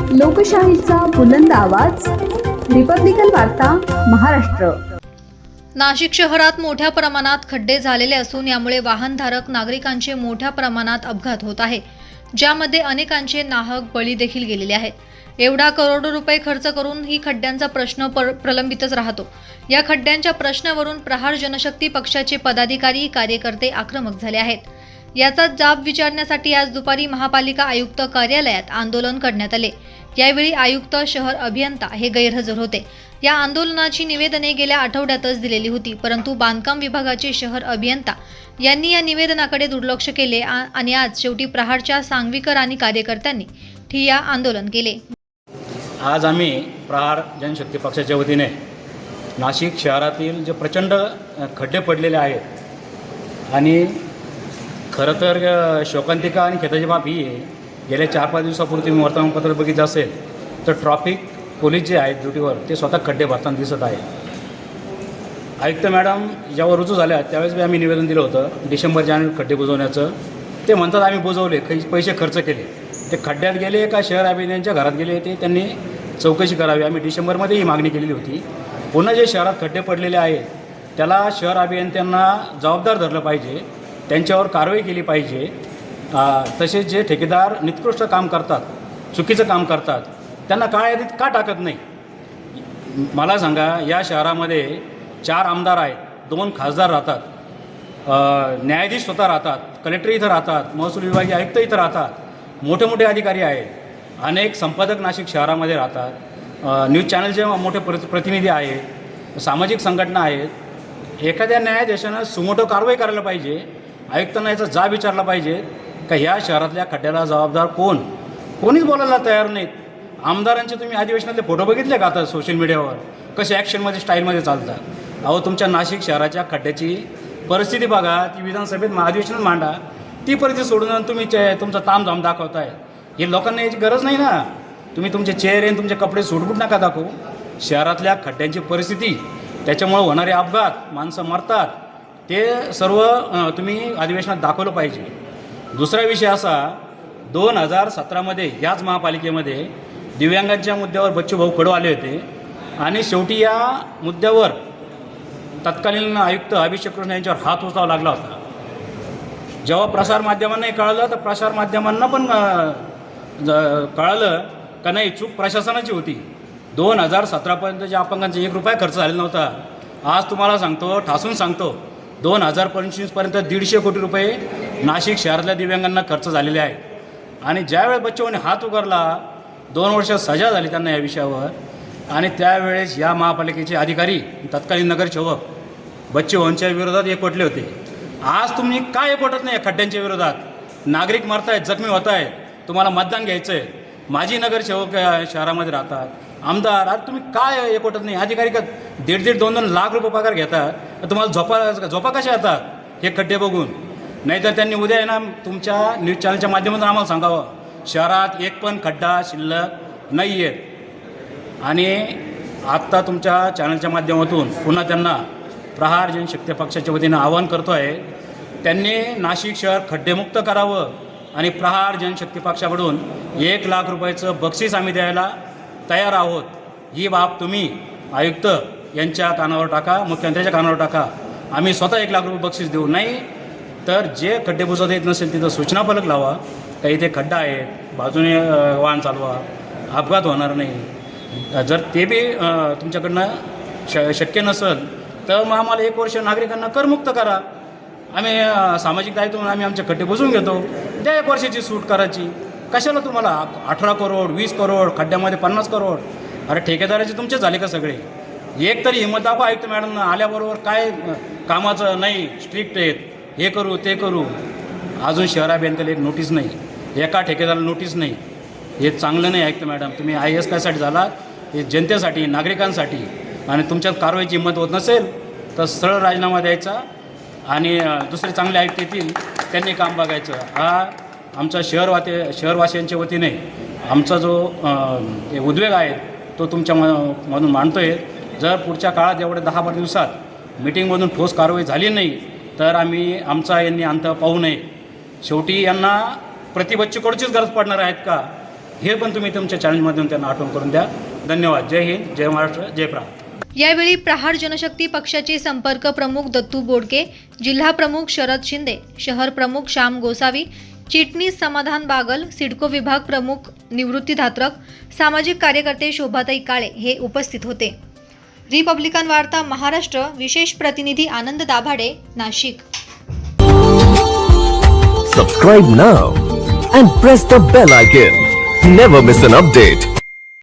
लोकशाहीचा बुलंद आवाज, रिपब्लिकन वार्ता, महाराष्ट्र। नाशिक शहरात मोठ्या प्रमाणात खड्डे झालेले असून यामुळे वाहनधारक नागरिकांचे मोठ्या प्रमाणात अपघात होत आहे, ज्यामध्ये अनेकांचे नाहक बळी देखील गेलेले आहेत। एवढा करोडो रुपये खर्च करून ही खड्ड्यांचा प्रश्न प्रलंबितच राहतो। या खड्ड्यांच्या प्रश्नावरून प्रहार जनशक्ती पक्षाचे पदाधिकारी कार्यकर्ते आक्रमक झाले आहेत। याचा जाब विचारण्यासाठी आज दुपारी महापालिका आयुक्त कार्यालयात आंदोलन करण्यात आले। यावेळी आयुक्त, शहर अभियंता हे गैरहजर होते। या आंदोलनाची निवेदने गेल्या आठवड्यातच दिलेली होती, परंतु बांधकाम विभागाचे शहर अभियंता यांनी या निवेदनाकडे दुर्लक्ष केले आणि आज शेवटी प्रहारच्या सांगवीकर आणि कार्यकर्त्यांनी ठिय्या आंदोलन केले। आज आम्ही प्रहार जनशक्ती पक्षाच्या वतीने नाशिक शहरातील जे प्रचंड खड्डे पडलेले आहेत आणि खरं तर शोकांतिका आणि खेदाची बाब ही आहे, गेल्या 4-5 दिवसापूर्वी तुम्ही वर्तमानपत्र बघितलं असेल तर ट्रॅफिक पोलीस जे आहेत ड्युटीवर ते स्वतः खड्डे भरताना दिसत आहे। आयुक्त मॅडम जेव्हा रुजू झाल्या त्यावेळेस आम्ही निवेदन दिलं होतं डिसेंबर-जानेवारी खड्डे बुजवण्याचं। ते म्हणतात आम्ही बुजवले, काही पैसे खर्च केले, ते खड्ड्यात गेले का शहर अभियंत्यांच्या घरात गेले ते त्यांनी चौकशी करावी। आम्ही डिसेंबरमध्ये ही मागणी केलेली होती। पुन्हा जे शहरात खड्डे पडलेले आहेत त्याला शहर अभियंत्यांना जबाबदार धरलं पाहिजे, त्यांच्यावर कारवाई केली पाहिजे। तसेच जे ठेकेदार निकृष्ट काम करतात, चुकीचं काम करतात, त्यांना काळ्या यादीत का टाकत नाही? मला सांगा, या शहरामध्ये 4 आमदार आहेत, 2 खासदार राहतात, न्यायाधीश स्वतः राहतात, कलेक्टर इथं राहतात, महसूल विभागीय आयुक्त इथं राहतात, मोठे मोठे अधिकारी आहेत, अनेक संपादक नाशिक शहरामध्ये राहतात, न्यूज चॅनलचे मोठे प्रतिनिधी आहेत, सामाजिक संघटना आहेत। एखाद्या न्यायाधीशानं सुमोटो कारवाई करायला पाहिजे, आयुक्तांना याचा जाब विचारला पाहिजे का ह्या शहरातल्या खड्ड्याला जबाबदार कोण? कोणीच बोलायला तयार नाहीत। आमदारांचे तुम्ही अधिवेशनातले फोटो बघितले का आता सोशल मीडियावर कसे ॲक्शनमध्ये स्टाईलमध्ये चालतात? अहो, तुमच्या नाशिक शहराच्या खड्ड्याची परिस्थिती बघा, ती विधानसभेत अधिवेशनात मांडा, ती परिस्थिती सोडून तुम्ही तुमचा तामझाम दाखवताय। हे लोकांना याची गरज नाही ना। तुम्ही तुमचे चेहरे आणि तुमचे कपडे सूटबूट नका दाखवू। शहरातल्या खड्ड्यांची परिस्थिती, त्याच्यामुळे होणारे अपघात, माणसं मरतात, ते सर्व तुम्ही अधिवेशनात दाखवलं पाहिजे। दुसरा विषय असा, 2017मध्ये याच महापालिकेमध्ये दिव्यांगांच्या मुद्द्यावर बच्चूभाऊ कडू आले होते आणि शेवटी या मुद्द्यावर तत्कालीन आयुक्त अभिषेक कृष्ण यांच्यावर हात उचलावा लागला होता। जेव्हा प्रसारमाध्यमांनाही कळलं तर प्रसारमाध्यमांना पण कळलं का नाही, चूक प्रशासनाची होती। 2017पर्यंत ज्या अपंगांचा 1 रुपया खर्च झालेला नव्हता, आज तुम्हाला सांगतो, ठासून सांगतो, 2025पर्यंत 150 कोटी रुपये नाशिक शहरातल्या दिव्यांगांना खर्च झालेले आहेत। आणि ज्यावेळेस बच्चूभाऊने हात उगारला, 2 वर्ष सजा झाली त्यांना या विषयावर। आणि त्यावेळेस या महापालिकेचे अधिकारी, तत्कालीन नगरसेवक बच्चूभाऊंच्या विरोधात एकवटले होते। आज तुम्ही काय एकवटत नाही खड्ड्यांच्या विरोधात? नागरिक मरतायत, जखमी होत आहेत, तुम्हाला मतदान घ्यायचं आहे, माजी नगरसेवक शहरामध्ये राहतात, आमदार, आज तुम्ही काय एकवटत नाही? अधिकारी का 1.5-2 लाख रुपये पगार घेतात, तुम्हाला झोपा कशा येतात हे खड्डे बघून? नाहीतर त्यांनी उद्या ना तुमच्या न्यूज चॅनलच्या माध्यमातून आम्हाला सांगावं, शहरात एक पण खड्डा शिल्लक नाही आहेत। आणि आत्ता तुमच्या चॅनलच्या माध्यमातून पुन्हा त्यांना प्रहार जनशक्ती पक्षाच्या वतीनं आवाहन करतो आहे, त्यांनी नाशिक शहर खड्डेमुक्त करावं आणि प्रहार जनशक्ती पक्षाकडून 1 लाख रुपयाचं बक्षीस आम्ही द्यायला तयार आहोत। ही बाब तुम्ही आयुक्त यांच्या कानावर टाका, मुख्यमंत्र्यांच्या कानावर टाका। आम्ही स्वतः 1 लाख रुपये बक्षीस देऊ, नाही तर जे खड्डे बुजवता येत नसेल तिथं सूचना फलक लावा का इथे खड्डा आहे, बाजूने वाहन चालवा, अपघात होणार नाही। जर ते बी तुमच्याकडनं शक्य नसेल तर मग आम्हाला 1 वर्ष नागरिकांना करमुक्त करा। आम्ही सामाजिक दायित्व म्हणून आम्ही आमचे खड्डे बुजवून घेतो, त्या 1 वर्षाची सूट करायची। कशाला तुम्हाला 18 करोड, 20 करोड, खड्ड्यामध्ये 50 करोड? अरे ठेकेदाराचे तुमचे झाले का सगळे? एक तरी हिंमत दाखवा आयुक्त मॅडमनं, आल्याबरोबर काय कामाचं नाही, स्ट्रिक्ट आहेत, हे करू ते करू। अजून शहर अभियंत्याला एक नोटीस नाही, एका ठेकेदाराला नोटीस नाही, हे चांगलं नाही आयुक्त मॅडम। तुम्ही IAS कशासाठी झालात? हे जनतेसाठी, नागरिकांसाठी। आणि तुमच्यात कारवाईची हिंमत होत नसेल तर सरळ राजीनामा द्यायचा आणि दुसरे चांगले आयुक्त येतील त्यांनी काम बघायचं। हा आमचा शहरवासियांच्या वतीने आमचा जो उद्वेग आहे तो तुमच्या मधून मांडतो आहे। जर पुढच्या काळात एवढ्या 10-12 दिवसात मीटिंगमधून ठोस कारवाई झाली नाही तर आम्ही आमचा यांनी अंत पाहू नये। शेवटी यांना प्रतिबच्चूकडचीच गरज पडणार आहेत का? हे पण तुम्ही तुमच्या चॅनलमधून त्यांना आठवण करून द्या. धन्यवाद. जय हिंद, जय महाराष्ट्र, जय प्रहार. यावेळी प्रहार जनशक्ती पक्षाचे संपर्क प्रमुख दत्तू बोडके, जिल्हा प्रमुख शरद शिंदे, शहर प्रमुख श्याम गोसावी, चिटणीस समाधान बागल, सिडको विभाग प्रमुख निवृत्ती धात्रक, सामाजिक कार्यकर्ते शोभाताई काळे हे उपस्थित होते. रिपब्लिकन वार्ता महाराष्ट्र, विशेष प्रतिनिधी आनंद Dabhade, Nashik. Subscribe now and press the bell icon. Never miss an update.